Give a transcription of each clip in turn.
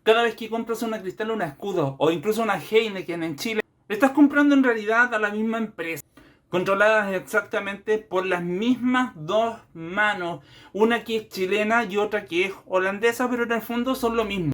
Cada vez que compras una Cristal o una Escudo, o incluso una Heineken en Chile, le estás comprando en realidad a la misma empresa, controladas exactamente por las mismas dos manos, una que es chilena y otra que es holandesa, pero en el fondo son lo mismo.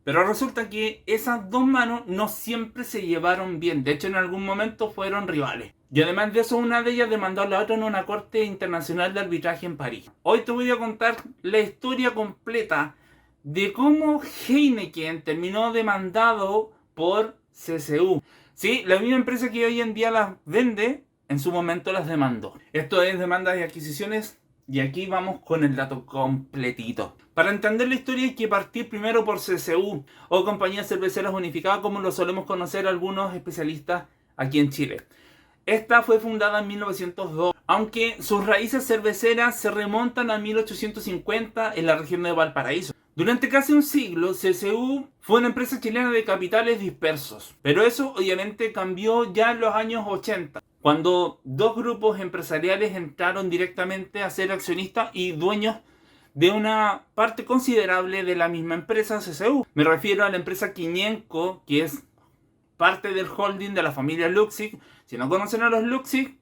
Pero resulta que esas dos manos no siempre se llevaron bien. De hecho, en algún momento fueron rivales. Y además de eso, una de ellas demandó a la otra en una corte internacional de arbitraje en París. Hoy te voy a contar la historia completa de cómo Heineken terminó demandado por CCU. Sí, la misma empresa que hoy en día las vende, en su momento las demandó. Esto es demandas y adquisiciones. Y aquí vamos con el dato completito. Para entender la historia hay que partir primero por CCU, o Compañías Cerveceras Unificadas, como lo solemos conocer algunos especialistas aquí en Chile. Esta fue fundada en 1902, aunque sus raíces cerveceras se remontan a 1850 en la región de Valparaíso. Durante casi un siglo, CCU fue una empresa chilena de capitales dispersos, pero eso obviamente cambió ya en los años 80. Cuando dos grupos empresariales entraron directamente a ser accionistas y dueños de una parte considerable de la misma empresa CCU. Me refiero a la empresa Quiñenco, que es parte del holding de la familia Luksic. Si no conocen a los Luksic,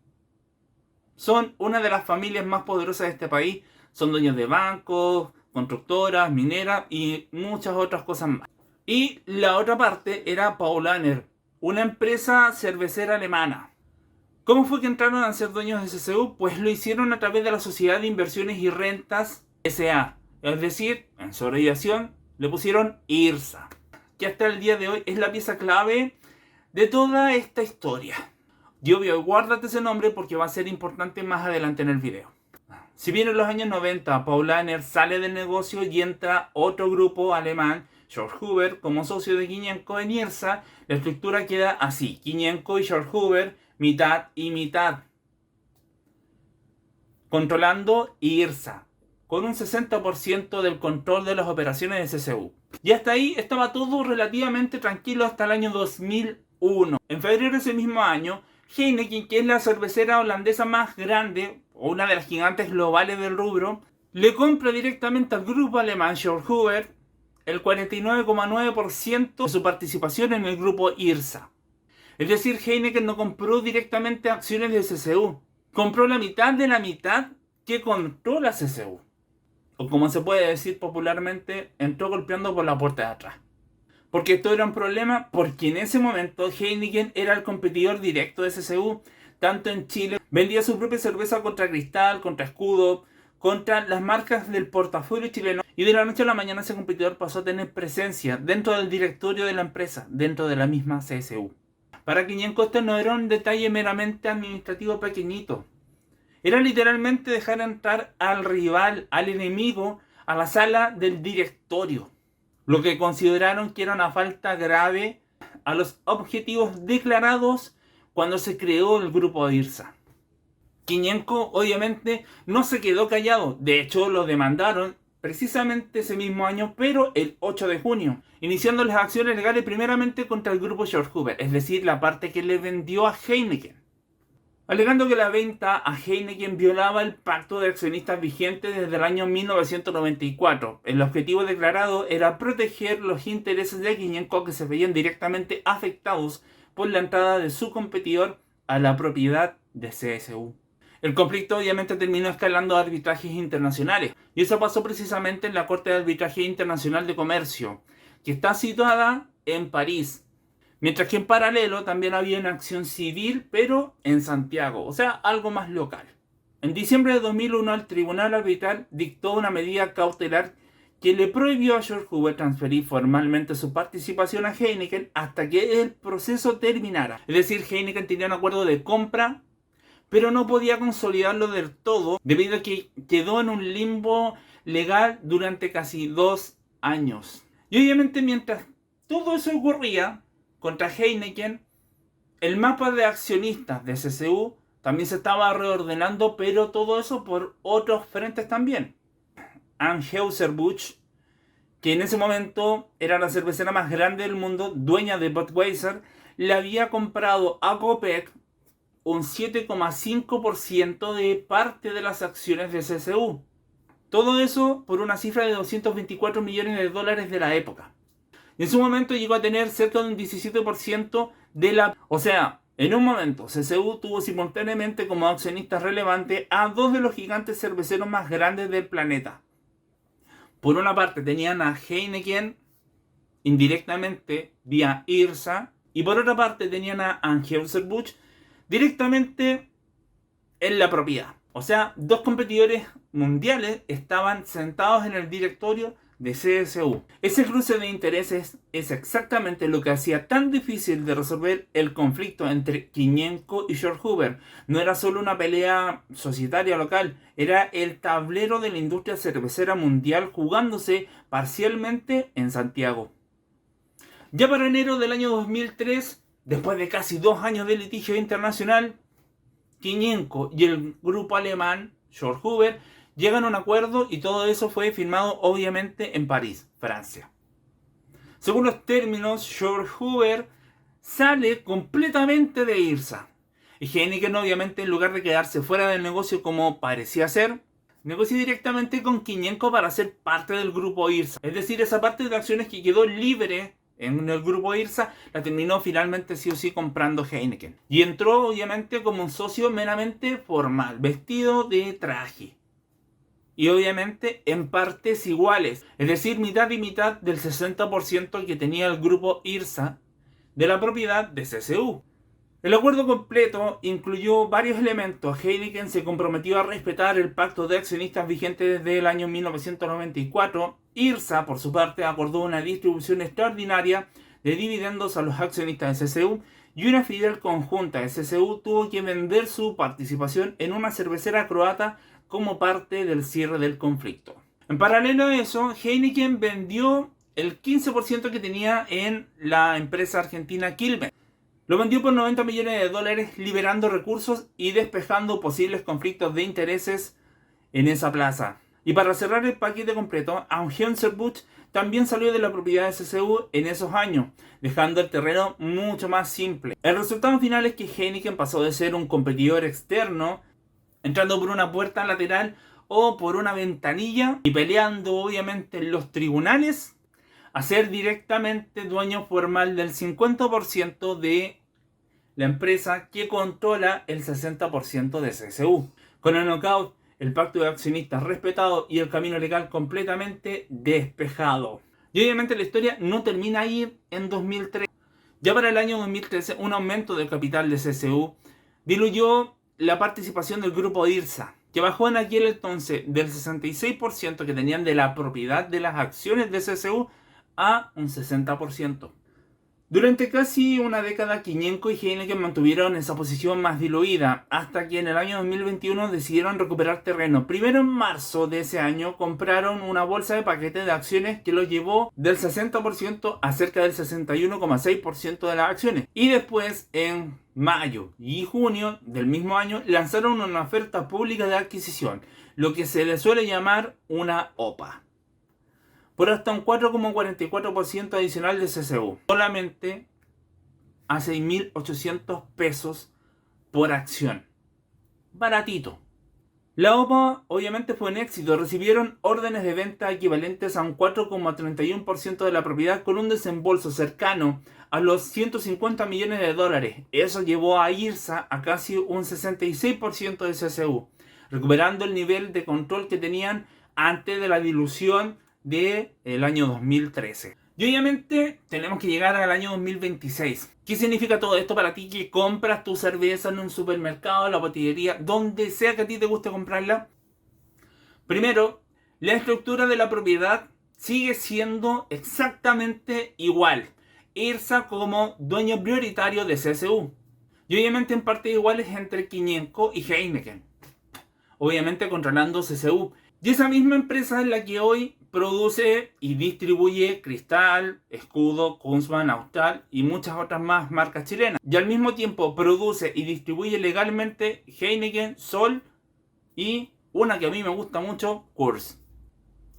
son una de las familias más poderosas de este país. Son dueños de bancos, constructoras, mineras y muchas otras cosas más. Y la otra parte era Paulaner, una empresa cervecera alemana. ¿Cómo fue que entraron a ser dueños de CCU? Pues lo hicieron a través de la Sociedad de Inversiones y Rentas S.A. Es decir, en su abreviación le pusieron IRSA, que hasta el día de hoy es la pieza clave de toda esta historia. Y obvio, guárdate ese nombre porque va a ser importante más adelante en el video. Si bien en los años 90 Paulaner sale del negocio y entra otro grupo alemán, Georg Huber, como socio de Quiñenco en IRSA, la estructura queda así: Quiñenco y Georg Huber, mitad y mitad, controlando IRSA, con un 60% del control de las operaciones de CCU. Y hasta ahí estaba todo relativamente tranquilo hasta el año 2001. En febrero de ese mismo año, Heineken, que es la cervecera holandesa más grande, o una de las gigantes globales del rubro, le compra directamente al grupo alemán Georg Huber el 49,9% de su participación en el grupo IRSA. Es decir, Heineken no compró directamente acciones de CCU, compró la mitad de la mitad que compró la CCU. O como se puede decir popularmente, entró golpeando por la puerta de atrás. Porque esto era un problema, porque en ese momento Heineken era el competidor directo de CCU, tanto en Chile. Vendía su propia cerveza contra Cristal, contra Escudo, contra las marcas del portafolio chileno. Y de la noche a la mañana ese competidor pasó a tener presencia dentro del directorio de la empresa, dentro de la misma CSU. Para Quiñenco esto no era un detalle meramente administrativo pequeñito. Era literalmente dejar entrar al rival, al enemigo, a la sala del directorio. Lo que consideraron que era una falta grave a los objetivos declarados cuando se creó el grupo de IRSA. Quiñenco obviamente no se quedó callado, de hecho lo demandaron precisamente ese mismo año, pero el 8 de junio, iniciando las acciones legales primeramente contra el grupo Georg Huber, es decir, la parte que le vendió a Heineken, alegando que la venta a Heineken violaba el pacto de accionistas vigente desde el año 1994. El objetivo declarado era proteger los intereses de Quiñenco, que se veían directamente afectados por la entrada de su competidor a la propiedad de CSU. El conflicto obviamente terminó escalando a arbitrajes internacionales, y eso pasó precisamente en la Corte de Arbitraje Internacional de Comercio, que está situada en París. Mientras que en paralelo también había una acción civil, pero en Santiago, o sea, algo más local. En diciembre de 2001, el Tribunal Arbitral dictó una medida cautelar que le prohibió a Georg Huber transferir formalmente su participación a Heineken hasta que el proceso terminara. Es decir, Heineken tenía un acuerdo de compra, pero no podía consolidarlo del todo debido a que quedó en un limbo legal durante casi 2 años. Y obviamente mientras todo eso ocurría contra Heineken, el mapa de accionistas de CCU también se estaba reordenando, pero todo eso por otros frentes también. Anheuser-Busch, que en ese momento era la cervecera más grande del mundo, dueña de Budweiser, le había comprado a Copec un 7,5% de parte de las acciones de CCU. Todo eso por una cifra de $224 millones de la época. Y en su momento llegó a tener cerca de un 17% de la... O sea, en un momento, CCU tuvo simultáneamente como accionista relevante a dos de los gigantes cerveceros más grandes del planeta. Por una parte tenían a Heineken, indirectamente vía IRSA, y por otra parte tenían a Anheuser-Busch directamente en la propiedad. O sea, dos competidores mundiales estaban sentados en el directorio de CSU. Ese cruce de intereses es exactamente lo que hacía tan difícil de resolver el conflicto entre Kinyenko y George Hoover. No era solo una pelea societaria local, era el tablero de la industria cervecera mundial jugándose parcialmente en Santiago. Ya para enero del año 2003, después de casi 2 años de litigio internacional, Kinyenko y el grupo alemán George Hoover llegan a un acuerdo y todo eso fue firmado obviamente en París, Francia. Según los términos, George Hoover sale completamente de IRSA. Y Heineken obviamente, en lugar de quedarse fuera del negocio como parecía ser, negocia directamente con Kinyenko para ser parte del grupo IRSA. Es decir, esa parte de acciones que quedó libre en el grupo IRSA la terminó finalmente sí o sí comprando Heineken. Y entró obviamente como un socio meramente formal, vestido de traje. Y obviamente en partes iguales, es decir, mitad y mitad del 60% que tenía el grupo IRSA de la propiedad de CSU. El acuerdo completo incluyó varios elementos. Heineken se comprometió a respetar el pacto de accionistas vigente desde el año 1994. IRSA, por su parte, acordó una distribución extraordinaria de dividendos a los accionistas de CSU y una filial conjunta de CSU tuvo que vender su participación en una cervecera croata como parte del cierre del conflicto. En paralelo a eso, Heineken vendió el 15% que tenía en la empresa argentina Quilmes. Lo vendió por $90 millones, liberando recursos y despejando posibles conflictos de intereses en esa plaza. Y para cerrar el paquete completo, Anheuser-Busch también salió de la propiedad de CSU en esos años, dejando el terreno mucho más simple. El resultado final es que Heineken pasó de ser un competidor externo, entrando por una puerta lateral o por una ventanilla y peleando obviamente en los tribunales, a ser directamente dueño formal del 50% de la empresa que controla el 60% de CSU. Con el knockout, el pacto de accionistas respetado y el camino legal completamente despejado. Y obviamente la historia no termina ahí en 2003. Ya para el año 2013, un aumento del capital de CSU diluyó la participación del grupo IRSA, que bajó en aquel entonces del 66% que tenían de la propiedad de las acciones de CSU a un 60%. Durante casi una década, Kinyenko y Heineken mantuvieron esa posición más diluida, hasta que en el año 2021 decidieron recuperar terreno. Primero, en marzo de ese año, compraron una bolsa de paquetes de acciones que los llevó del 60% a cerca del 61,6% de las acciones. Y después, en mayo y junio del mismo año, lanzaron una oferta pública de adquisición, lo que se le suele llamar una OPA, por hasta un 4,44% adicional de CSU, solamente a 6.800 pesos por acción. Baratito. La OPA obviamente fue un éxito. Recibieron órdenes de venta equivalentes a un 4,31% de la propiedad con un desembolso cercano a los $150 millones. Eso llevó a IRSA a casi un 66% de CSU, recuperando el nivel de control que tenían antes de la dilución del año 2013. Y obviamente tenemos que llegar al año 2026. ¿Qué significa todo esto para ti que compras tu cerveza en un supermercado, en la botillería, donde sea que a ti te guste comprarla? Primero, la estructura de la propiedad sigue siendo exactamente igual. IRSA como dueño prioritario de CSU. Y obviamente en partes iguales entre Kinyenko y Heineken. Obviamente controlando CSU. Y esa misma empresa es la que hoy produce y distribuye Cristal, Escudo, Kunzman, Austral y muchas otras más marcas chilenas. Y al mismo tiempo produce y distribuye legalmente Heineken, Sol y una que a mí me gusta mucho, Coors.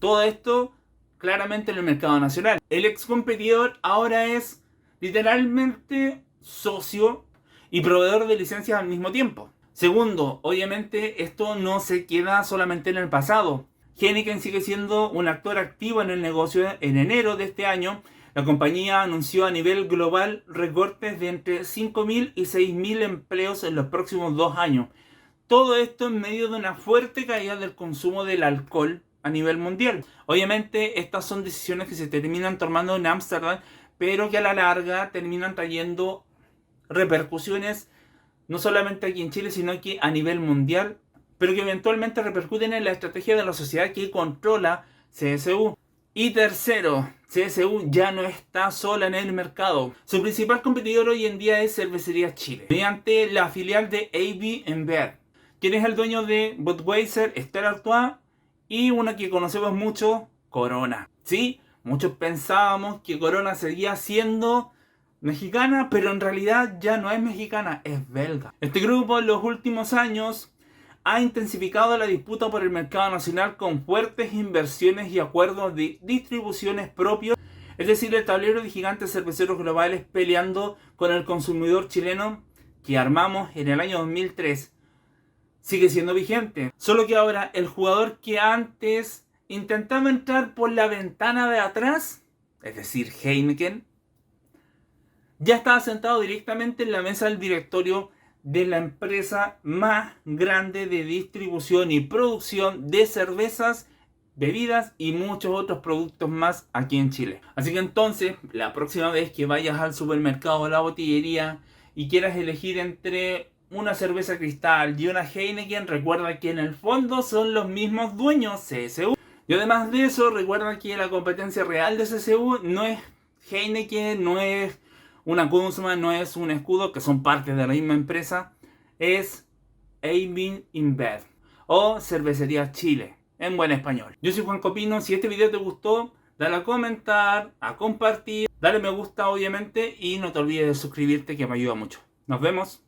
Todo esto claramente en el mercado nacional. El ex competidor ahora es literalmente socio y proveedor de licencias al mismo tiempo. Segundo, obviamente esto no se queda solamente en el pasado. Heineken sigue siendo un actor activo en el negocio. En enero de este año La compañía anunció a nivel global recortes de entre 5.000 y 6.000 empleos en los próximos 2 años. Todo esto en medio de una fuerte caída del consumo del alcohol a nivel mundial. Obviamente estas son decisiones que se terminan tomando en Ámsterdam, pero que a la larga terminan trayendo repercusiones no solamente aquí en Chile, sino que a nivel mundial, pero que eventualmente repercuten en la estrategia de la sociedad que controla CSU. Y tercero, CSU ya no está sola en el mercado. Su principal competidor hoy en día es Cervecería Chile, mediante la filial de AB InBev, quien es el dueño de Budweiser, Stella Artois y una que conocemos mucho, Corona. Sí, muchos pensábamos que Corona seguía siendo mexicana, pero en realidad ya no es mexicana, es belga. Este grupo en los últimos años ha intensificado la disputa por el mercado nacional con fuertes inversiones y acuerdos de distribuciones propios, es decir, el tablero de gigantes cerveceros globales peleando con el consumidor chileno que armamos en el año 2003. Sigue siendo vigente, solo que ahora el jugador que antes intentaba entrar por la ventana de atrás, es decir, Heineken, ya estaba sentado directamente en la mesa del directorio de la empresa más grande de distribución y producción de cervezas, bebidas y muchos otros productos más aquí en Chile. Así que entonces, la próxima vez que vayas al supermercado o a la botillería y quieras elegir entre una cerveza Cristal y una Heineken, recuerda que en el fondo son los mismos dueños, CSU. Y además de eso, recuerda que la competencia real de CSU no es Heineken, no es una Kunzman, no es un Escudo, que son parte de la misma empresa, es AB InBev o Cervecería Chile, en buen español. Yo soy Juan Copino. Si este video te gustó, dale a comentar, a compartir, dale me gusta obviamente y no te olvides de suscribirte, que me ayuda mucho. Nos vemos.